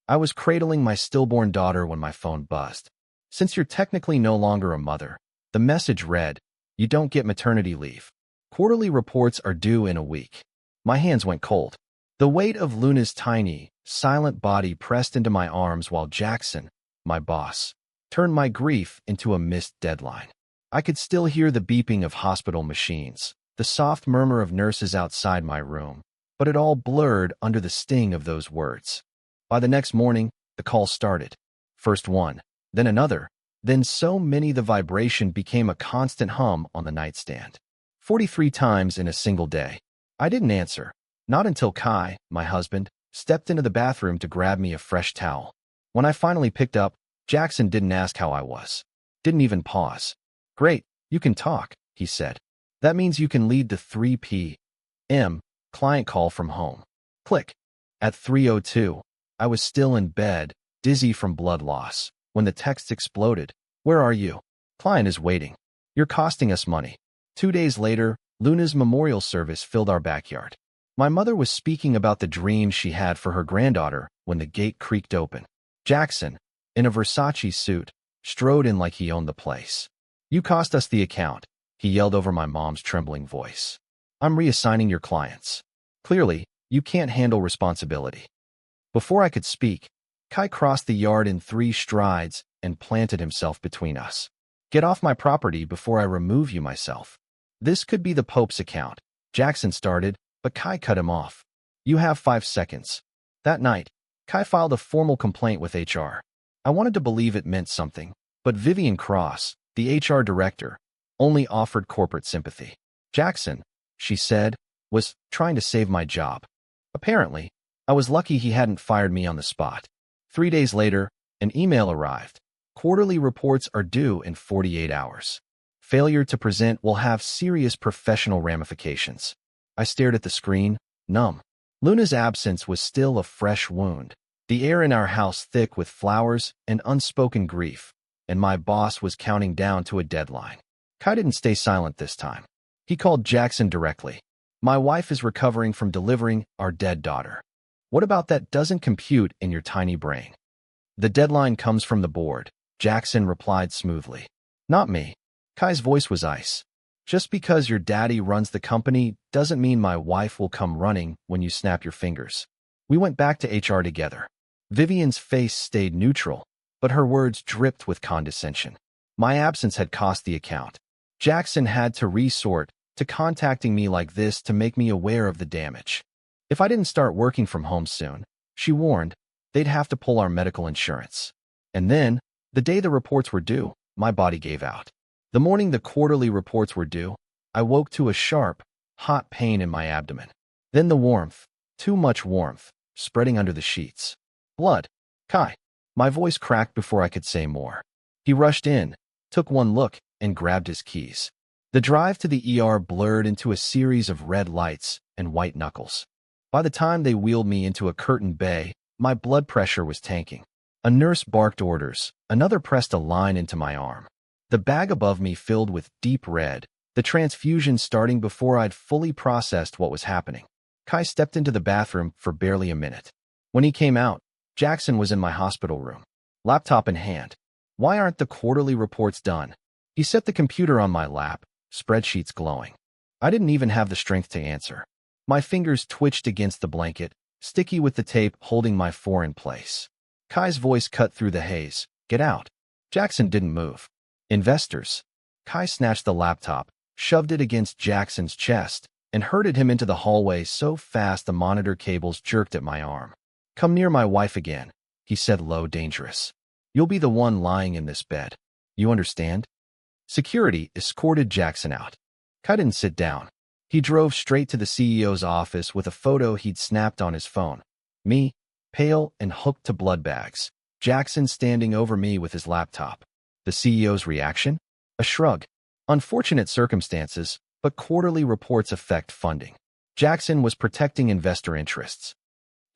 I was cradling my stillborn daughter when my phone buzzed. Since you're technically no longer a mother, the message read, "You don't get maternity leave. Quarterly reports are due in a week." My hands went cold. The weight of Luna's tiny, silent body pressed into my arms while Jackson, my boss, turned my grief into a missed deadline. I could still hear the beeping of hospital machines, the soft murmur of nurses outside my room, but it all blurred under the sting of those words. By the next morning, the call started. First one, then another, then so many the vibration became a constant hum on the nightstand. 43 times in a single day. I didn't answer, not until Kai, my husband, stepped into the bathroom to grab me a fresh towel. When I finally picked up, Jackson didn't ask how I was. Didn't even pause. "Great, you can talk," he said. "That means you can lead the 3 p.m. client call from home." Click. At 3:02, I was still in bed, dizzy from blood loss, when the text exploded. "Where are you? Client is waiting. You're costing us money." 2 days later, Luna's memorial service filled our backyard. My mother was speaking about the dreams she had for her granddaughter when the gate creaked open. Jackson, in a Versace suit, strode in like he owned the place. "You cost us the account," he yelled over my mom's trembling voice. "I'm reassigning your clients. Clearly, you can't handle responsibility." Before I could speak, Kai crossed the yard in 3 strides and planted himself between us. "Get off my property before I remove you myself." "This could be the Pope's account," Jackson started, but Kai cut him off. "You have 5 seconds. That night, Kai filed a formal complaint with HR. I wanted to believe it meant something, but Vivian Cross, the HR director, only offered corporate sympathy. Jackson, she said, was trying to save my job. Apparently, I was lucky he hadn't fired me on the spot. 3 days later, an email arrived. "Quarterly reports are due in 48 hours. Failure to present will have serious professional ramifications." I stared at the screen, numb. Luna's absence was still a fresh wound, the air in our house thick with flowers and unspoken grief, and my boss was counting down to a deadline. Kai didn't stay silent this time. He called Jackson directly. "My wife is recovering from delivering our dead daughter. What about that doesn't compute in your tiny brain?" "The deadline comes from the board," Jackson replied smoothly. "Not me." Kai's voice was ice. "Just because your daddy runs the company doesn't mean my wife will come running when you snap your fingers." We went back to HR together. Vivian's face stayed neutral, but her words dripped with condescension. My absence had cost the account. Jackson had to resort to contacting me like this to make me aware of the damage. If I didn't start working from home soon, she warned, they'd have to pull our medical insurance. And then, the day the reports were due, my body gave out. The morning the quarterly reports were due, I woke to a sharp, hot pain in my abdomen. Then the warmth, too much warmth, spreading under the sheets. "Blood. Kai." My voice cracked before I could say more. He rushed in, took one look, and grabbed his keys. The drive to the ER blurred into a series of red lights and white knuckles. By the time they wheeled me into a curtained bay, my blood pressure was tanking. A nurse barked orders, another pressed a line into my arm. The bag above me filled with deep red, the transfusion starting before I'd fully processed what was happening. Kai stepped into the bathroom for barely a minute. When he came out, Jackson was in my hospital room, laptop in hand. "Why aren't the quarterly reports done?" He set the computer on my lap, spreadsheets glowing. I didn't even have the strength to answer. My fingers twitched against the blanket, sticky with the tape holding my 4 in place. Kai's voice cut through the haze. "Get out." Jackson didn't move. "Investors." Kai snatched the laptop, shoved it against Jackson's chest, and herded him into the hallway so fast the monitor cables jerked at my arm. "Come near my wife again," he said low, dangerous. "You'll be the one lying in this bed. You understand?" Security escorted Jackson out. Kai didn't sit down. He drove straight to the CEO's office with a photo he'd snapped on his phone. Me, pale and hooked to blood bags. Jackson standing over me with his laptop. The CEO's reaction? A shrug. "Unfortunate circumstances, but quarterly reports affect funding." Jackson was protecting investor interests.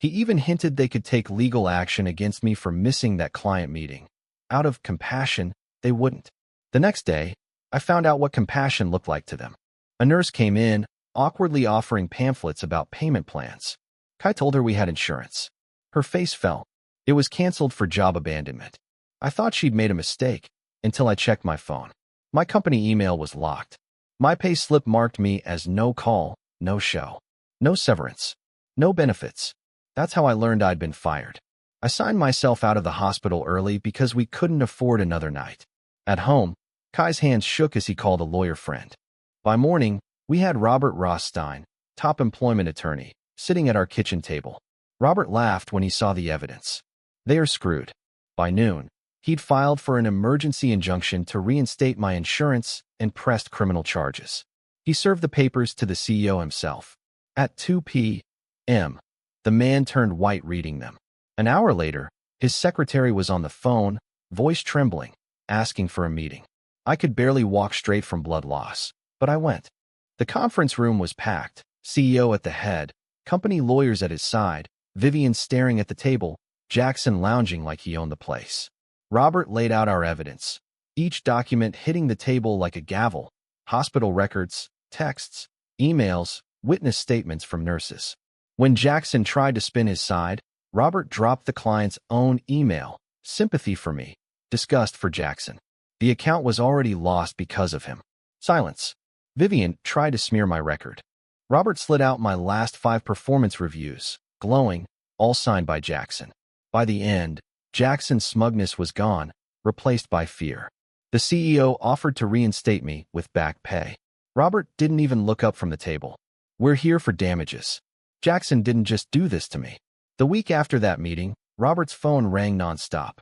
He even hinted they could take legal action against me for missing that client meeting. Out of compassion, they wouldn't. The next day, I found out what compassion looked like to them. A nurse came in, awkwardly offering pamphlets about payment plans. Kai told her we had insurance. Her face fell. It was canceled for job abandonment. I thought she'd made a mistake until I checked my phone. My company email was locked. My pay slip marked me as no call, no show, no severance, no benefits. That's how I learned I'd been fired. I signed myself out of the hospital early because we couldn't afford another night. At home, Kai's hands shook as he called a lawyer friend. By morning, we had Robert Rothstein, top employment attorney, sitting at our kitchen table. Robert laughed when he saw the evidence. They are screwed. By noon, he'd filed for an emergency injunction to reinstate my insurance and pressed criminal charges. He served the papers to the CEO himself. At 2 p.m., the man turned white reading them. An hour later, his secretary was on the phone, voice trembling, asking for a meeting. I could barely walk straight from blood loss, but I went. The conference room was packed, CEO at the head, company lawyers at his side, Vivian staring at the table, Jackson lounging like he owned the place. Robert laid out our evidence, each document hitting the table like a gavel: hospital records, texts, emails, witness statements from nurses. When Jackson tried to spin his side, Robert dropped the client's own email: sympathy for me, disgust for Jackson. The account was already lost because of him. Silence. Vivian tried to smear my record. Robert slid out my last 5 performance reviews, glowing, all signed by Jackson. By the end, Jackson's smugness was gone, replaced by fear. The CEO offered to reinstate me with back pay. Robert didn't even look up from the table. We're here for damages. Jackson didn't just do this to me. The week after that meeting, Robert's phone rang nonstop.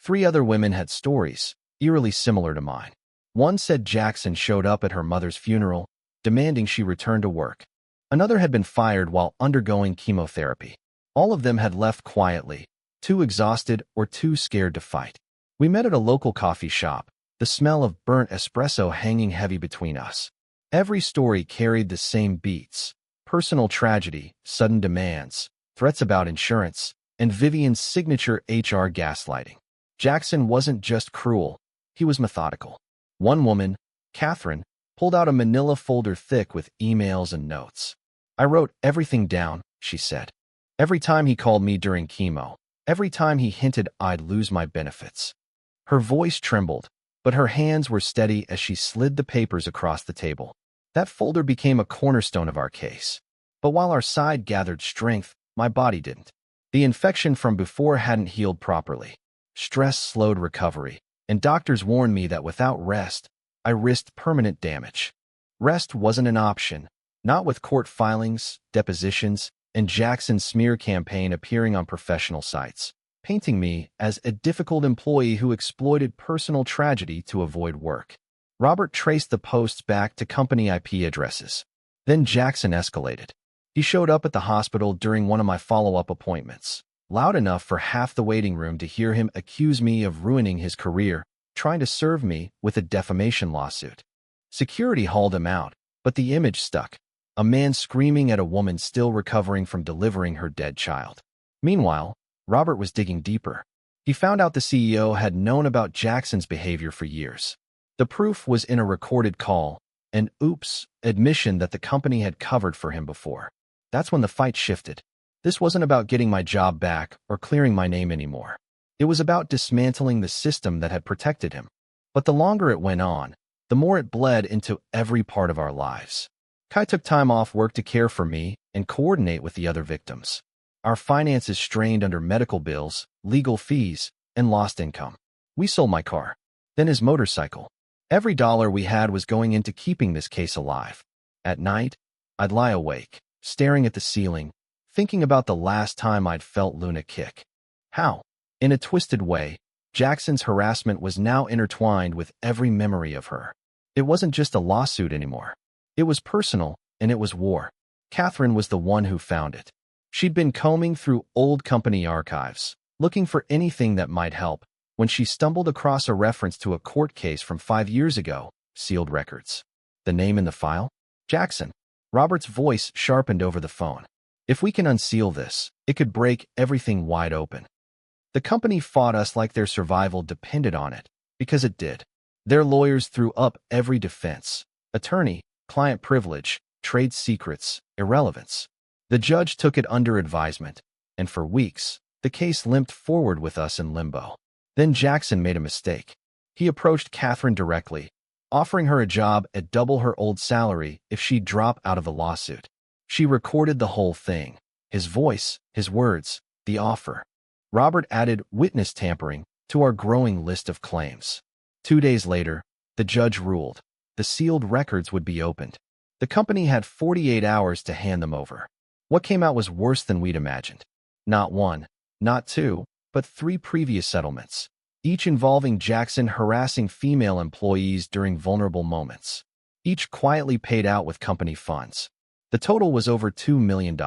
3 other women had stories, eerily similar to mine. One said Jackson showed up at her mother's funeral, demanding she return to work. Another had been fired while undergoing chemotherapy. All of them had left quietly, too exhausted or too scared to fight. We met at a local coffee shop, the smell of burnt espresso hanging heavy between us. Every story carried the same beats: personal tragedy, sudden demands, threats about insurance, and Vivian's signature HR gaslighting. Jackson wasn't just cruel, he was methodical. One woman, Catherine, pulled out a manila folder thick with emails and notes. I wrote everything down, she said. Every time he called me during chemo, every time he hinted I'd lose my benefits. Her voice trembled, but her hands were steady as she slid the papers across the table. That folder became a cornerstone of our case. But while our side gathered strength, my body didn't. The infection from before hadn't healed properly. Stress slowed recovery, and doctors warned me that without rest, I risked permanent damage. Rest wasn't an option, not with court filings, depositions, and Jackson's smear campaign appearing on professional sites, painting me as a difficult employee who exploited personal tragedy to avoid work. Robert traced the posts back to company IP addresses. Then Jackson escalated. He showed up at the hospital during one of my follow-up appointments, loud enough for half the waiting room to hear him accuse me of ruining his career, trying to serve me with a defamation lawsuit. Security hauled him out, but the image stuck: a man screaming at a woman still recovering from delivering her dead child. Meanwhile, Robert was digging deeper. He found out the CEO had known about Jackson's behavior for years. The proof was in a recorded call, an admission that the company had covered for him before. That's when the fight shifted. This wasn't about getting my job back or clearing my name anymore. It was about dismantling the system that had protected him. But the longer it went on, the more it bled into every part of our lives. Kai took time off work to care for me and coordinate with the other victims. Our finances strained under medical bills, legal fees, and lost income. We sold my car, then his motorcycle. Every dollar we had was going into keeping this case alive. At night, I'd lie awake, staring at the ceiling, thinking about the last time I'd felt Luna kick. How? In a twisted way, Jackson's harassment was now intertwined with every memory of her. It wasn't just a lawsuit anymore. It was personal, and it was war. Catherine was the one who found it. She'd been combing through old company archives, looking for anything that might help, when she stumbled across a reference to a court case from 5 years ago: sealed records. The name in the file? Jackson. Robert's voice sharpened over the phone. If we can unseal this, it could break everything wide open. The company fought us like their survival depended on it, because it did. Their lawyers threw up every defense: attorney, client privilege, trade secrets, irrelevance. The judge took it under advisement, and for weeks, The case limped forward with us in limbo. Then Jackson made a mistake. He approached Catherine directly, offering her a job at double her old salary if she'd drop out of the lawsuit. She recorded the whole thing. His voice, his words, the offer. Robert added witness tampering to our growing list of claims. 2 days later, the judge ruled. The sealed records would be opened. The company had 48 hours to hand them over. What came out was worse than we'd imagined. Not one, not two, but 3 previous settlements, each involving Jackson harassing female employees during vulnerable moments. Each quietly paid out with company funds. The total was over $2 million.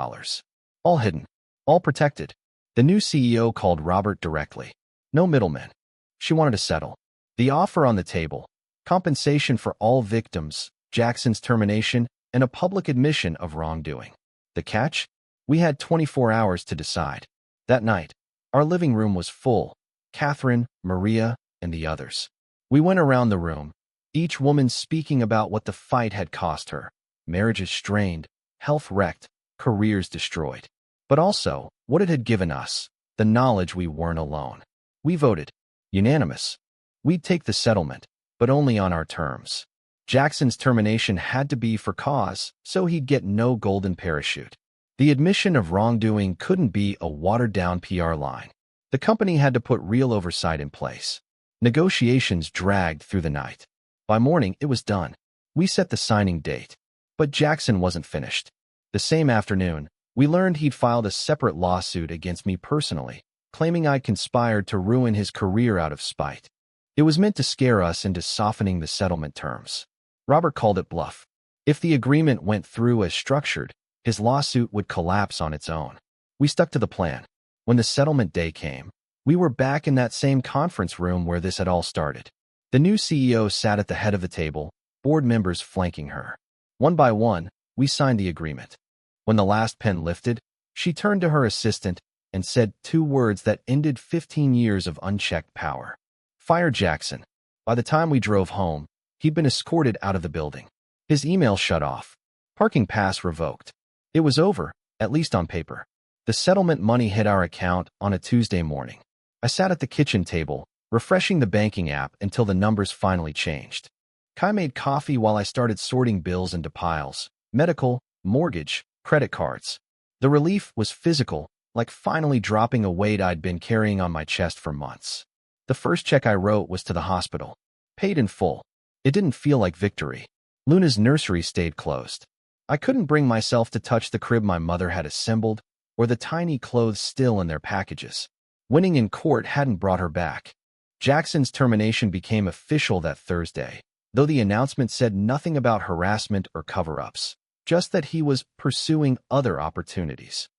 All hidden, all protected. The new CEO called Robert directly. No middlemen. She wanted to settle. The offer on the table, compensation for all victims, Jackson's termination, and a public admission of wrongdoing. The catch? We had 24 hours to decide. That night, our living room was full. Catherine, Maria, and the others. We went around the room, each woman speaking about what the fight had cost her. Marriages strained, health wrecked, careers destroyed. But also, what it had given us, the knowledge we weren't alone. We voted. Unanimous. We'd take the settlement, but only on our terms. Jackson's termination had to be for cause, so he'd get no golden parachute. The admission of wrongdoing couldn't be a watered-down PR line. The company had to put real oversight in place. Negotiations dragged through the night. By morning, it was done. We set the signing date. But Jackson wasn't finished. The same afternoon, we learned he'd filed a separate lawsuit against me personally, claiming I'd conspired to ruin his career out of spite. It was meant to scare us into softening the settlement terms. Robert called it bluff. If the agreement went through as structured, his lawsuit would collapse on its own. We stuck to the plan. When the settlement day came, we were back in that same conference room where this had all started. The new CEO sat at the head of the table, board members flanking her. One by one, we signed the agreement. When the last pen lifted, she turned to her assistant and said 2 words that ended 15 years of unchecked power. Fire Jackson. By the time we drove home, he'd been escorted out of the building. His email shut off. Parking pass revoked. It was over, at least on paper. The settlement money hit our account on a Tuesday morning. I sat at the kitchen table, refreshing the banking app until the numbers finally changed. Kai made coffee while I started sorting bills into piles: medical, mortgage, credit cards. The relief was physical, like finally dropping a weight I'd been carrying on my chest for months. The first check I wrote was to the hospital. Paid in full. It didn't feel like victory. Luna's nursery stayed closed. I couldn't bring myself to touch the crib my mother had assembled, or the tiny clothes still in their packages. Winning in court hadn't brought her back. Jackson's termination became official that Thursday, though the announcement said nothing about harassment or cover-ups, just that he was pursuing other opportunities.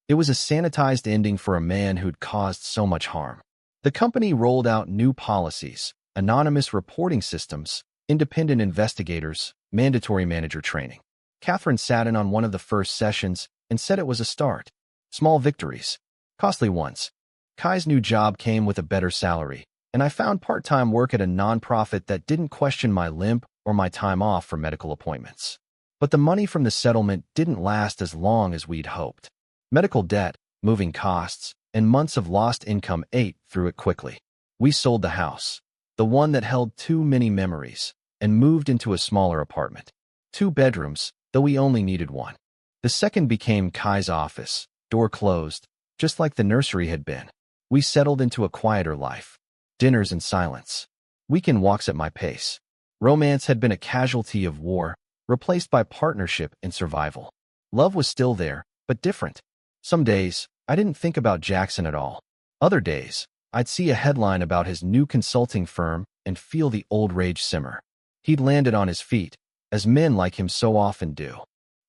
It was a sanitized ending for a man who'd caused so much harm. The company rolled out new policies, anonymous reporting systems, independent investigators, mandatory manager training. Catherine sat in on one of the first sessions and said it was a start. Small victories, costly ones. Kai's new job came with a better salary, and I found part-time work at a nonprofit that didn't question my limp or my time off for medical appointments. But the money from the settlement didn't last as long as we'd hoped. Medical debt, moving costs, and months of lost income ate through it quickly. We sold the house, the one that held too many memories, and moved into a smaller apartment. 2 bedrooms, though we only needed one. The second became Kai's office, door closed, just like the nursery had been. We settled into a quieter life. Dinners in silence. Weekend walks at my pace. Romance had been a casualty of war, replaced by partnership and survival. Love was still there, but different. Some days, I didn't think about Jackson at all. Other days, I'd see a headline about his new consulting firm and feel the old rage simmer. He'd landed on his feet, as men like him so often do.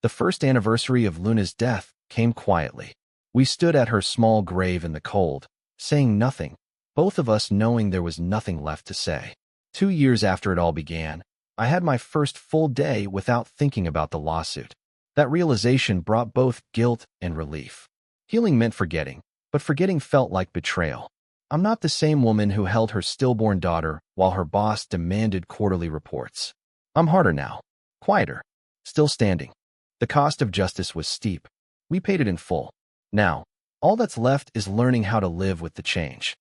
The first anniversary of Luna's death came quietly. We stood at her small grave in the cold, saying nothing, both of us knowing there was nothing left to say. 2 years after it all began, I had my first full day without thinking about the lawsuit. That realization brought both guilt and relief. Healing meant forgetting, but forgetting felt like betrayal. I'm not the same woman who held her stillborn daughter while her boss demanded quarterly reports. I'm harder now, quieter, still standing. The cost of justice was steep. We paid it in full. Now, All that's left is learning how to live with the change.